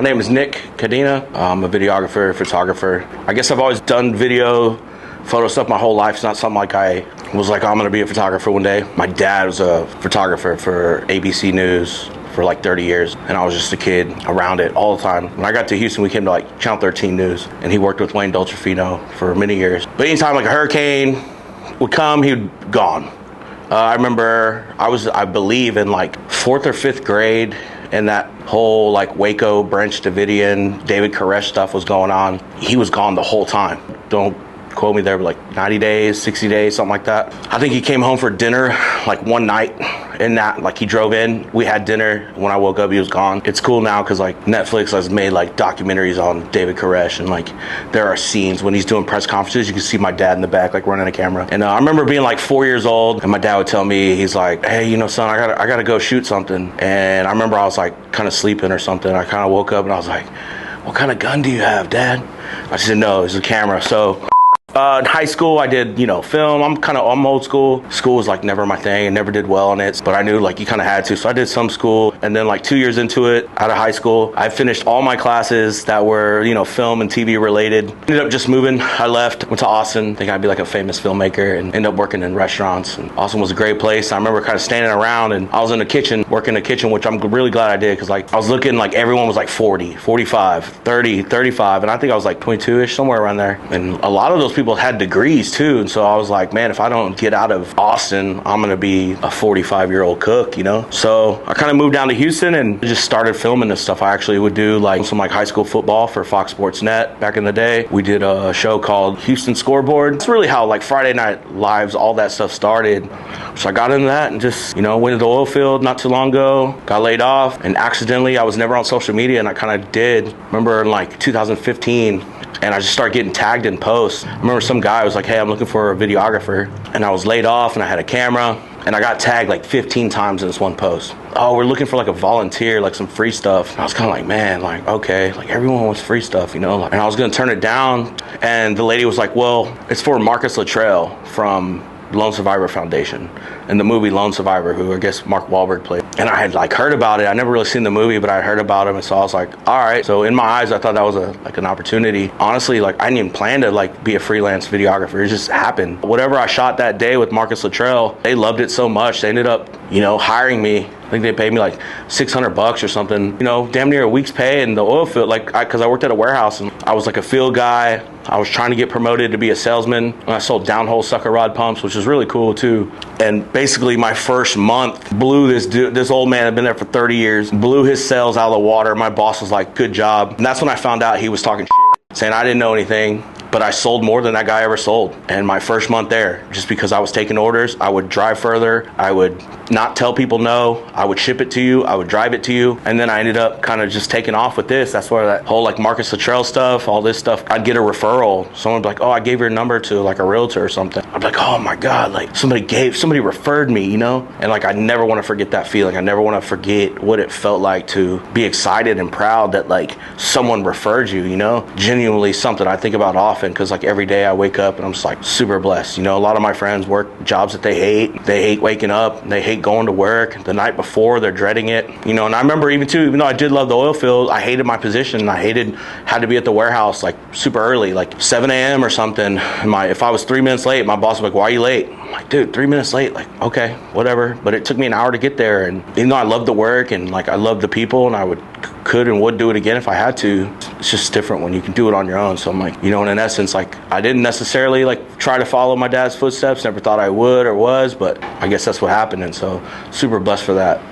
My name is Nick Cadena. I'm a videographer, photographer. I guess I've always done video, photo stuff my whole life. It's not something like I was like, oh, I'm gonna be a photographer one day. My dad was a photographer for ABC News for like 30 years, and I was just a kid around it all the time. When I got to Houston, we came to like Channel 13 News, and he worked with Wayne Dolcefino for many years. But anytime like a hurricane would come, he would gone. I remember I believe in like 4th or 5th grade, and that whole like Waco, Branch Davidian, David Koresh stuff was going on. He was gone the whole time. Don't quote me there, but like 90 days, 60 days, something like that. I think he came home for dinner like one night, and that like he drove in, we had dinner. When I woke up, he was gone. It's cool now because like Netflix has made like documentaries on David Koresh, and like there are scenes when he's doing press conferences, you can see my dad in the back like running a camera. And I remember being like 4 years old, and my dad would tell me, he's like, hey, you know, son, I gotta go shoot something. And I remember I was like kind of sleeping or something. I kind of woke up and I was like, what kind of gun do you have, Dad? I said, no, it's a camera. So in high school, I did, film. I'm old school. School was like never my thing, and never did well in it, but I knew like you kind of had to. So I did some school, and then like 2 years into it, out of high school, I finished all my classes that were, film and TV related. Ended up just moving. I left, went to Austin, think I'd be like a famous filmmaker, and ended up working in restaurants. And Austin was a great place. I remember kind of standing around, and I was in the kitchen, working in the kitchen, which I'm really glad I did, because like I was looking like everyone was like 40, 45, 30, 35, and I think I was like 22-ish, somewhere around there. And a lot of those people had degrees too, and so I was like, man, if I don't get out of Austin, I'm gonna be a 45-year-old cook, So I kind of moved down to Houston and just started filming this stuff. I actually would do like some like high school football for Fox Sports Net back in the day. We did a show called Houston Scoreboard. That's really how like Friday Night Lives, all that stuff started. So I got into that and just, went to the oil field not too long ago, got laid off, and accidentally I was never on social media, and I kind of did. Remember in like 2015, and I just started getting tagged in posts. I remember some guy was like, hey, I'm looking for a videographer. And I was laid off, and I had a camera, and I got tagged like 15 times in this one post. Oh, we're looking for like a volunteer, like some free stuff. And I was kind of like, man, like, okay, like everyone wants free stuff, And I was gonna turn it down, and the lady was like, well, it's for Marcus Luttrell from Lone Survivor Foundation, in the movie Lone Survivor, who I guess Mark Wahlberg played. And I had like heard about it. I never really seen the movie, but I heard about him, and so I was like, all right. So in my eyes, I thought that was an opportunity. Honestly, like I didn't even plan to like be a freelance videographer. It just happened. Whatever I shot that day with Marcus Luttrell, they loved it so much. They ended up, hiring me. I think they paid me like $600 or something, damn near a week's pay in the oil field, because I worked at a warehouse, and I was like a field guy. I was trying to get promoted to be a salesman, and I sold downhole sucker rod pumps, which is really cool too. And basically my first month blew this old man had been there for 30 years, blew his sales out of the water. My boss was like, good job. And that's when I found out he was talking shit, saying I didn't know anything. But I sold more than that guy ever sold. And my first month there, just because I was taking orders, I would drive further. I would not tell people no. I would ship it to you. I would drive it to you. And then I ended up kind of just taking off with this. That's where that whole like Marcus Luttrell stuff, all this stuff, I'd get a referral. Someone would be like, oh, I gave your number to like a realtor or something. I'd be like, oh my God, like somebody referred me, And like, I never want to forget that feeling. I never want to forget what it felt like to be excited and proud that like someone referred you, Genuinely something I think about often. Because like every day I wake up and I'm just like super blessed. A lot of my friends work jobs that they hate waking up, they hate going to work. The night before, they're dreading it. And I remember even though I did love the oil field, I hated my position. I had to be at the warehouse like super early, like 7 a.m. or something. If I was 3 minutes late, my boss was like, why are you late? I'm like, dude, 3 minutes late, like, okay, whatever. But it took me an hour to get there, and even though I loved the work and like I loved the people, and I could and would do it again if I had to, it's just different when you can do it on your own. So I'm like, and in essence, like I didn't necessarily like try to follow my dad's footsteps, never thought I would or was, but I guess that's what happened, and so super blessed for that.